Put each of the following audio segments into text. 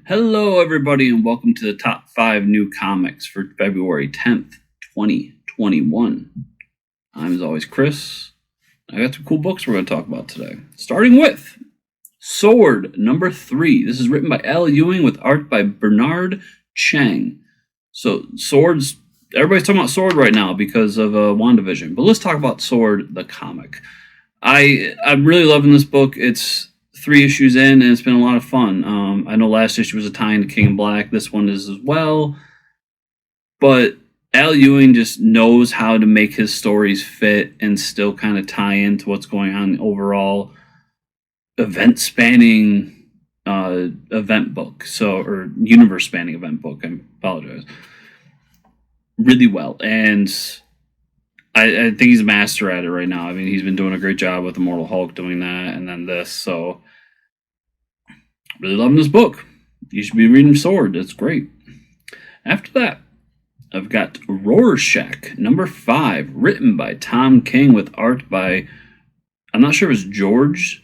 Hello, everybody, and welcome to the top 5 new comics for February 10th, 2021. I'm, as always, Chris. I got some cool books we're going to talk about today. Starting with Sword, number 3. This is written by Al Ewing with art by Bernard Chang. So, Sword's... Everybody's talking about Sword right now because of WandaVision. But let's talk about Sword, the comic. I'm really loving this book. It's 3 issues in, and it's been a lot of fun. I know last issue was a tie into King in Black. This one is as well. But Al Ewing just knows how to make his stories fit and still kind of tie into what's going on in the overall event-spanning event book. Or universe-spanning event book. I apologize. Really well. And I think he's a master at it right now. I mean, he's been doing a great job with Immortal Hulk doing that, and then this. So, really loving this book. You should be reading Sword. It's great. After that, I've got Rorschach, number 5, written by Tom King with art by, I'm not sure if it's George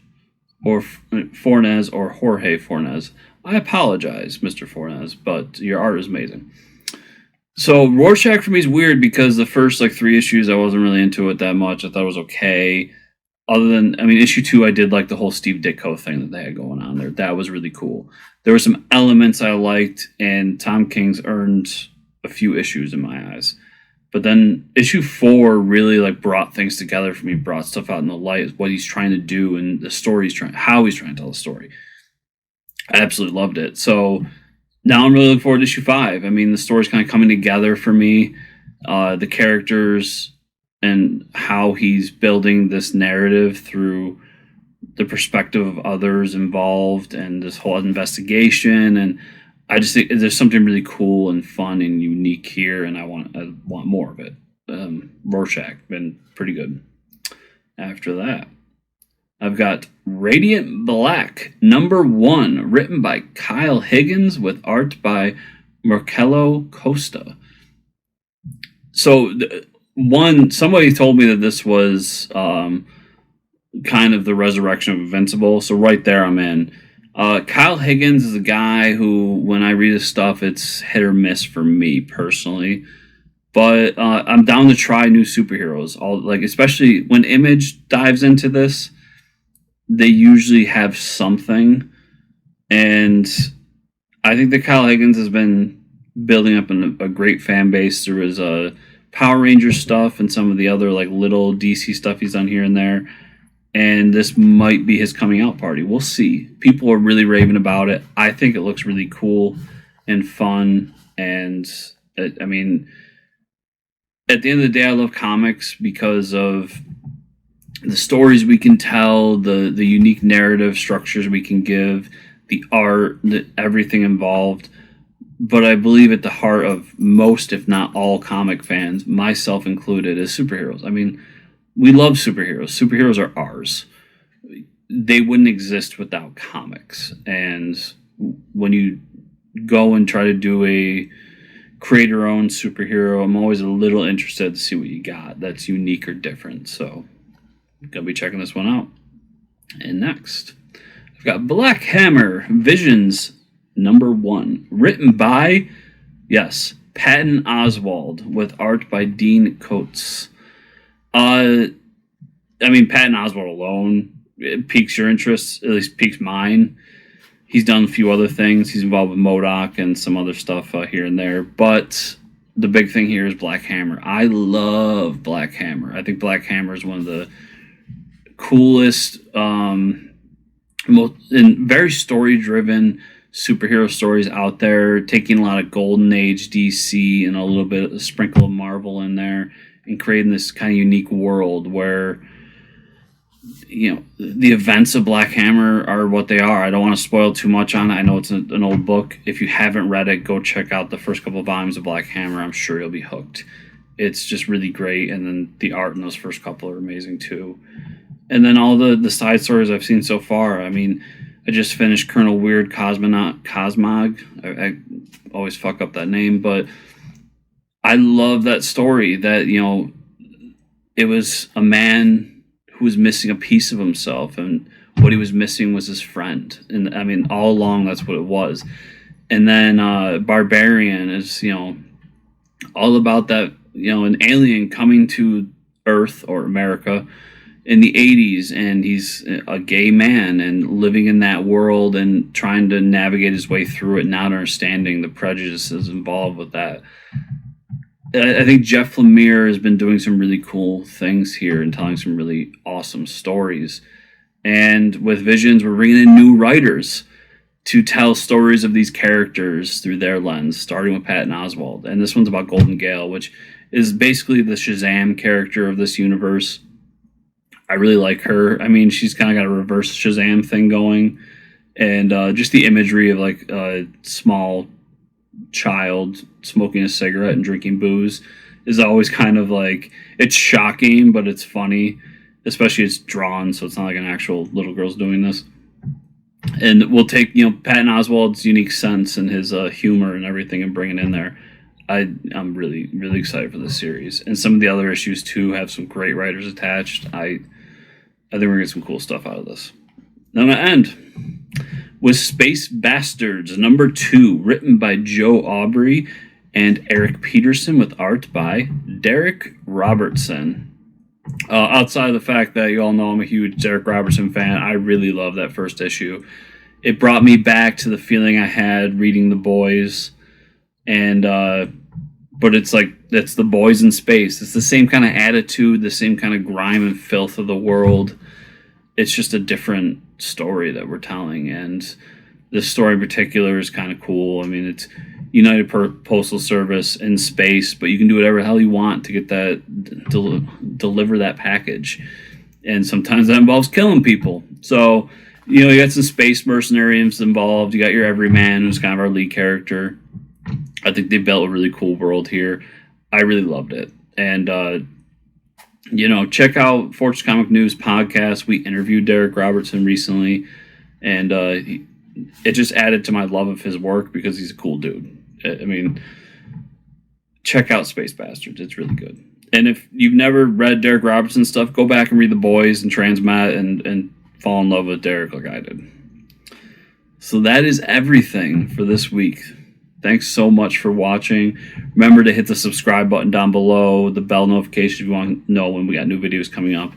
or Fornes or Jorge Fornes. I apologize, Mr. Fornes, but your art is amazing. So Rorschach for me is weird because the first 3 issues I wasn't really into it that much. I thought it was okay. Other than, issue 2 I did like the whole Steve Ditko thing that they had going on there. That was really cool. There were some elements I liked, and Tom King's earned a few issues in my eyes. But then issue 4 really brought things together for me, brought stuff out in the light, what he's trying to do and the story how he's trying to tell the story. I absolutely loved it. So now I'm really looking forward to issue 5. The story's kind of coming together for me. The characters and how he's building this narrative through the perspective of others involved and this whole investigation. And I just think there's something really cool and fun and unique here, and I want more of it. Rorschach, been pretty good. After that, I've got Radiant Black, number 1, written by Kyle Higgins with art by Art-Marcelo Costa. So, somebody told me that this was kind of the resurrection of Invincible, so right there I'm in. Kyle Higgins is a guy who, when I read his stuff, it's hit or miss for me personally. But I'm down to try new superheroes. Especially when Image dives into this, they usually have something, and I think that Kyle Higgins has been building up a great fan base through his Power Rangers stuff and some of the other little DC stuff he's done here and there, and this might be his coming out party. We'll see. People are really raving about it. I think it looks really cool and fun, and at the end of the day, I love comics because of the stories we can tell, the unique narrative structures we can give, the art, everything involved. But I believe at the heart of most, if not all, comic fans, myself included, is superheroes. We love superheroes. Superheroes are ours. They wouldn't exist without comics. And when you go and try to create your own superhero, I'm always a little interested to see what you got that's unique or different. So gonna be checking this one out. And next, I've got Black Hammer Visions number 1, written by, yes, Patton Oswald with art by Dean Kotz. Patton Oswald alone, it piques your interest, at least piques mine. He's done a few other things. He's involved with MODOK and some other stuff here and there. But the big thing here is Black Hammer. I love Black Hammer. I think Black Hammer is one of the coolest and very story-driven superhero stories out there, taking a lot of Golden Age DC and a sprinkle of Marvel in there, and creating this kind of unique world where the events of Black Hammer are what they are. I don't want to spoil too much on it. I know it's an old book. If you haven't read it, go check out the first couple of volumes of Black Hammer. I'm sure you'll be hooked. It's just really great, and then the art in those first couple are amazing too. And then all the side stories I've seen so far. I just finished Colonel Weird Cosmog. I always fuck up that name, but I love that story that, it was a man who was missing a piece of himself, and what he was missing was his friend. And all along, that's what it was. And then Barbarian is, all about that, an alien coming to Earth or America in the 80s, and he's a gay man and living in that world and trying to navigate his way through it, not understanding the prejudices involved with that. I think Jeff Lemire has been doing some really cool things here and telling some really awesome stories. And with Visions, we're bringing in new writers to tell stories of these characters through their lens, starting with Patton Oswald. And this one's about Golden Gale, which is basically the Shazam character of this universe. I really like her. I mean, she's kind of got a reverse Shazam thing going. And just the imagery of like a small child smoking a cigarette and drinking booze is always kind of like, it's shocking, but it's funny. Especially it's drawn, so it's not like an actual little girl's doing this. And we'll take, Patton Oswald's unique sense and his humor and everything and bring it in there. I'm really, really excited for this series. And some of the other issues, too, have some great writers attached. I think we're going to get some cool stuff out of this. Now I'm going to end with Space Bastards, number 2, written by Joe Aubrey and Eric Peterson with art by Art-Darick Robertson. Outside of the fact that you all know I'm a huge Darick Robertson fan, I really love that first issue. It brought me back to the feeling I had reading The Boys, and but it's the boys in space. It's the same kind of attitude, the same kind of grime and filth of the world. It's just a different story that we're telling, and this story in particular is kind of cool. I mean, it's United Postal Service in space, but you can do whatever the hell you want to get that, deliver that package. And sometimes that involves killing people. So, you got some space mercenaries involved. You got your everyman, who's kind of our lead character. I think they built a really cool world here. I really loved it. And, check out Fortress Comic News podcast. We interviewed Art-Darick Robertson recently, and it just added to my love of his work because he's a cool dude. I mean, check out Space Bastards. It's really good. And if you've never read Art-Darick Robertson stuff, go back and read The Boys and Transmat and fall in love with Darick like I did. So that is everything for this week. Thanks so much for watching. Remember to hit the subscribe button down below, the bell notification if you want to know when we got new videos coming up.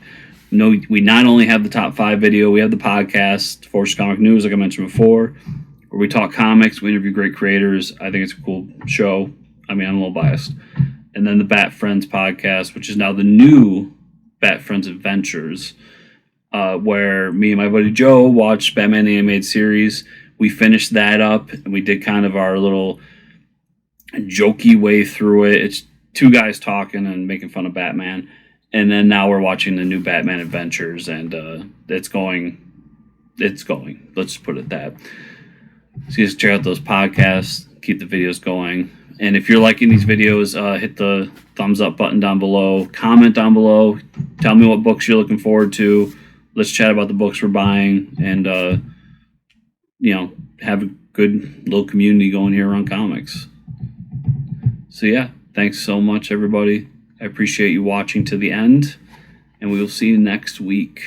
We not only have the top 5 video, we have the podcast, Fortress Comic News, like I mentioned before, where we talk comics, we interview great creators. I think it's a cool show. I mean, I'm a little biased. And then the Bat Friends podcast, which is now the new Bat Friends Adventures, where me and my buddy Joe watched Batman the Animated Series. We finished that up, and we did kind of our little jokey way through it. It's 2 guys talking and making fun of Batman. And then now we're watching the new Batman Adventures, and it's going. Let's just put it that. So you just check out those podcasts, keep the videos going. And if you're liking these videos, hit the thumbs up button down below. Comment down below. Tell me what books you're looking forward to. Let's chat about the books we're buying, and have a good little community going here around comics. So yeah, thanks so much, everybody. I appreciate you watching to the end, and we will see you next week.